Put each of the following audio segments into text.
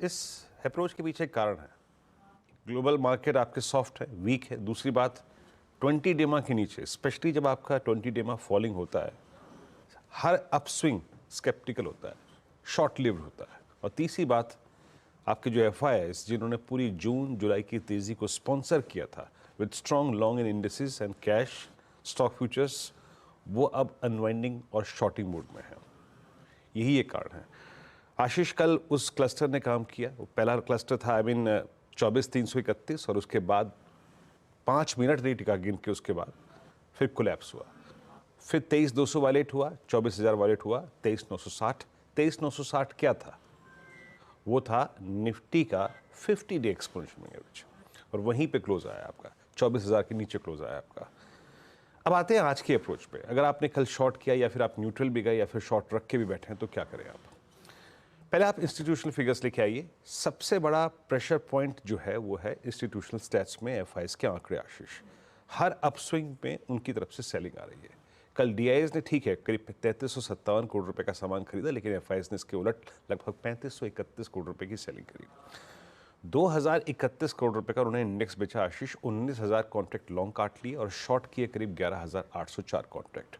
इस अप्रोच के पीछे एक कारण है। ग्लोबल मार्केट आपके सॉफ्ट है, वीक है। दूसरी बात 20 डेमा के नीचे, स्पेशली जब आपका 20 डेमा फॉलिंग होता है, हर अपस्विंग स्केप्टिकल होता है, शॉर्ट लिव्ड होता है। और तीसरी बात, आपके जो एफआईआईज जिन्होंने पूरी जून जुलाई की तेजी को स्पॉन्सर किया था with strong long in indices and cash stock futures, वो अब अनवाइंडिंग और शॉर्टिंग मोड में है। यही एक कारण है। आशीष, कल उस क्लस्टर ने काम किया। वो पहला क्लस्टर था 24,331 और उसके बाद 5 मिनट नहीं टिका, गिन के उसके बाद फिर कोलैप्स हुआ। फिर 23,200 वालेट हुआ, 24,000 वालेट हुआ, 23,960। 23,960 क्या था? वो था निफ्टी का 50 डे एक्सपोनेंशियल एवरेज और वहीं पे क्लोज आया आपका, 24,000 के नीचे क्लोज आया आपका। अब आते हैं आज के अप्रोच पे। अगर आपने कल शॉर्ट किया या फिर आप न्यूट्रल भी गए या फिर शॉर्ट रख के भी बैठे हैं तो क्या करें आप? पहले आप इंस्टीट्यूशनल फिगर्स लेके आइए। सबसे बड़ा प्रेशर पॉइंट जो है वो है इंस्टीट्यूशनल स्टैट्स में एफआईआईज के आंकड़े। आशीष, हर अपस्विंग में उनकी तरफ से सेलिंग आ रही है। कल डीआईएस ने ठीक है करीब 3357 करोड़ रुपए का सामान खरीदा, लेकिन एफआईआईज ने इसके उलट लगभग 3531 करोड़ रुपए की सेलिंग करी। 2031 करोड़ रुपए का उन्होंने इंडेक्स बेचा। आशीष, 19,000 कॉन्ट्रैक्ट लॉन्ग काट लिए और शॉर्ट किए करीब 11,804 कॉन्ट्रैक्ट।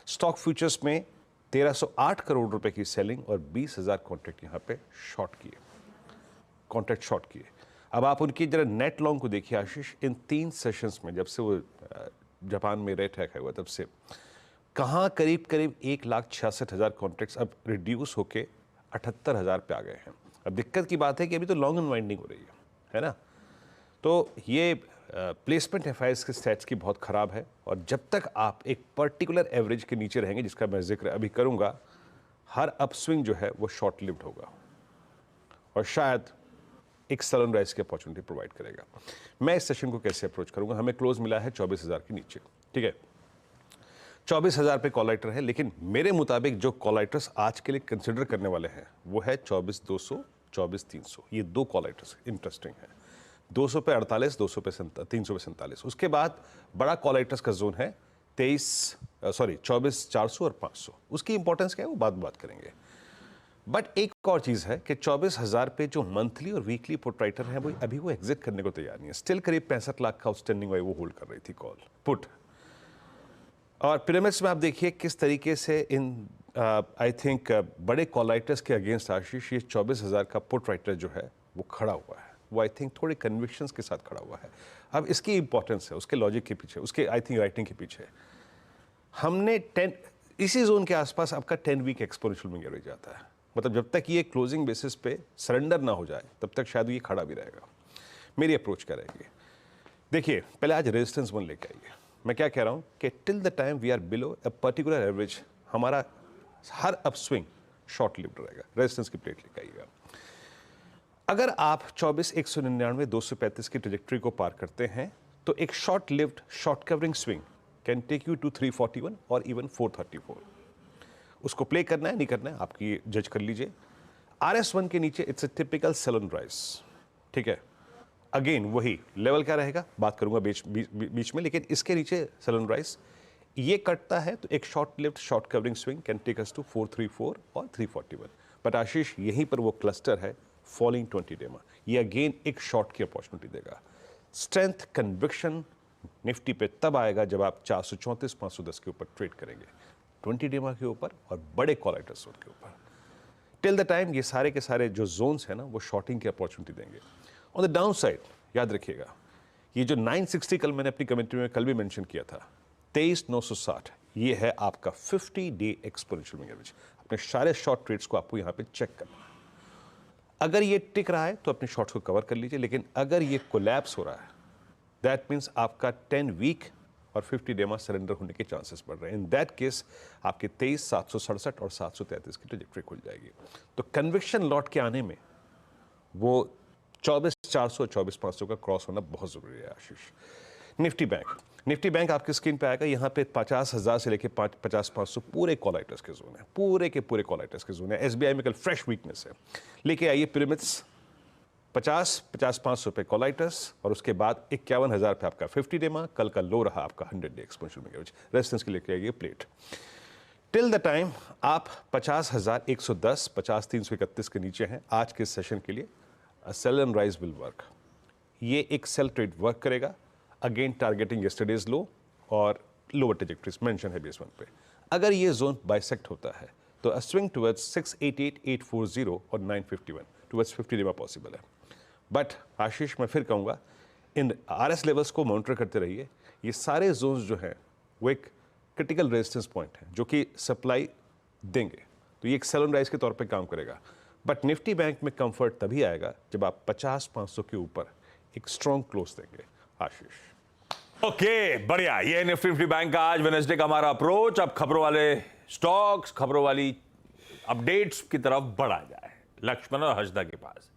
स्टॉक फ्यूचर्स में 1,308 करोड़ रुपए की सेलिंग और 20,000 कॉन्ट्रैक्ट यहाँ पे शॉर्ट किए, कॉन्ट्रैक्ट शॉर्ट किए। अब आप उनकी जरा नेट लॉन्ग को देखिए आशीष, इन 3 सेशंस में, जब से वो जापान में रेट हैक हुआ तब से कहाँ करीब करीब 1,66,000 कॉन्ट्रैक्ट्स अब रिड्यूस होके 78,000 पे आ गए हैं। अब दिक्कत की बात है कि अभी तो लॉन्ग अनवाइंडिंग हो रही है ना? तो ये प्लेसमेंट एफआईआईज के स्टैट्स की बहुत ख़राब है और जब तक आप एक पर्टिकुलर एवरेज के नीचे रहेंगे, जिसका मैं जिक्र अभी करूंगा, हर अपस्विंग जो है वो शॉर्ट लिव्ड होगा और शायद एक सलन राइज की अपॉर्चुनिटी प्रोवाइड करेगा। मैं इस सेशन को कैसे अप्रोच करूंगा? हमें क्लोज मिला है 24,000 के नीचे, ठीक है? 24,000 पे कॉल राइटर है, लेकिन मेरे मुताबिक जो कॉल राइटर्स आज के लिए कंसिडर करने वाले हैं वो है 24,200, 24,300। ये 2 कॉल राइटर्स इंटरेस्टिंग है। 200 पे 48, 200 पे 300 पे 47। उसके बाद बड़ा कॉल राइटर्स का जोन है 24,400 और 500। उसकी इंपॉर्टेंस क्या है वो बात करेंगे। बट एक और चीज़ है कि 24,000 पे जो मंथली और वीकली पुट राइटर हैं वो अभी वो एग्जिट करने को तैयार नहीं है। स्टिल करीब 65 लाख का आउटस्टैंडिंग वो होल्ड कर रही थी कॉल पुट। और पिरामिड्स में आप देखिए किस तरीके से इन आई थिंक बड़े कॉल राइटर्स के अगेंस्ट आशीष ये 24,000 का पुट राइटर जो है वो खड़ा हुआ है। वो आई थिंक थोड़े कन्विक्शंस के साथ खड़ा हुआ है। अब इसकी इंपॉर्टेंस है उसके लॉजिक के पीछे, उसके आई थिंक राइटिंग के पीछे। हमने 10 इसी जोन के आसपास आपका 10 वीक एक्सपोनेंशियल मूविंग एवरेज आता है। मतलब जब तक ये क्लोजिंग बेसिस पे सरेंडर ना हो जाए तब तक शायद ये खड़ा भी रहेगा। मेरी अप्रोच क्या रहेगी? देखिए, पहले आज रेजिस्टेंस 1 लेके आइए। मैं क्या कह रहा हूँ कि till the time we are below a particular average, हमारा हर अपस्विंग शॉर्ट लिव्ड रहेगा। रेजिस्टेंस की प्लेट लेके आइएगा। अगर आप 24,199, 235 की ट्रेजेक्टरी को पार करते हैं तो एक short lived short covering swing can take you to 341 और इवन 434। उसको प्ले करना है नहीं करना है आपकी, जज कर लीजिए। RS1 के नीचे it's a typical Selan rise, ठीक है? अगेन वही लेवल क्या रहेगा बात करूंगा बीच में, लेकिन इसके नीचे सेलन राइज ये कटता है तो एक short lived short covering swing can take us to 434 और 341। बट आशीष, यहीं पर वो क्लस्टर है फॉलिंग 20 डेमा, ये अगेन एक शॉर्ट की अपॉर्चुनिटी देगा। स्ट्रेंथ कन्विक्शन निफ्टी पे तब आएगा जब आप 434, 510 के ऊपर ट्रेड करेंगे, 20 डेमा के ऊपर और बड़े कॉल राइटर्स के ऊपर। टिल द टाइम ये सारे के सारे जो जोन्स हैं ना वो शॉर्टिंग की अपॉर्चुनिटी देंगे। ऑन द डाउन साइड याद रखिएगा, ये जो 960 कल मैंने अपनी कमेंट्री में कल भी मेंशन किया था, 23,960, ये है आपका 50 डे एक्सपोनेंशियल मूविंग एवरेज। अपने सारे शॉर्ट ट्रेड्स को आपको यहाँ पे चेक करना है। अगर ये टिक रहा है तो अपने शॉर्ट्स को कवर कर लीजिए, लेकिन अगर ये कोलैप्स हो रहा है दैट मीन्स आपका 10 वीक और 50 डेमा सरेंडर होने के चांसेस बढ़ रहे हैं। इन दैट केस आपके 23,767 और 733 की ट्रेजेक्टरी खुल जाएगी। तो कन्विक्शन लॉट के आने में वो 24,400, 24,500 का क्रॉस होना बहुत जरूरी है आशीष। निफ्टी बैंक आपकी स्क्रीन पे आएगा। यहाँ पे 50,000 से लेके 50,500 पूरे कॉल राइटर्स के जोन है, पूरे के पूरे कॉल राइटर्स के जोन है। एसबीआई में कल फ्रेश वीकनेस है। लेके आइए पिरामिड्स, 50,500 पे कॉल राइटर्स और उसके बाद 51,000 पे आपका 50 डेमा। कल का लो रहा आपका 100 day exponential moving average. Resistance के लेके आइए प्लेट। टिल द टाइम आप 50,110, 50,331 के नीचे हैं आज के सेशन के लिए। Sell and rise will work. ये एक सेल ट्रेड वर्क करेगा अगेन टारगेटिंग यस्टरडेज लो और लोअर ट्रेजेक्टरीज मेंशन है बेस 1 पे। अगर ये जोन बाइसेक्ट होता है तो अ स्विंग टुवर्ड्स 688,840 और 951 टुवर्ड्स 50 डेमा पॉसिबल है। बट आशीष, मैं फिर कहूँगा इन आरएस लेवल्स को मॉनिटर करते रहिए। ये सारे जोन्स जो हैं वो एक क्रिटिकल रेजिस्टेंस पॉइंट है जो कि सप्लाई देंगे, तो ये एक सेल एंड राइज के तौर पे काम करेगा। बट निफ्टी बैंक में कंफर्ट तभी आएगा जब आप 50-500 के ऊपर एक स्ट्रॉन्ग क्लोज देंगे। आशीष ओके, बढ़िया। ये निफ्टी बैंक का आज वेडनेसडे का हमारा अप्रोच। अब खबरों वाले स्टॉक्स, खबरों वाली अपडेट्स की तरफ बढ़ा जाए। लक्ष्मण और हजदा के पास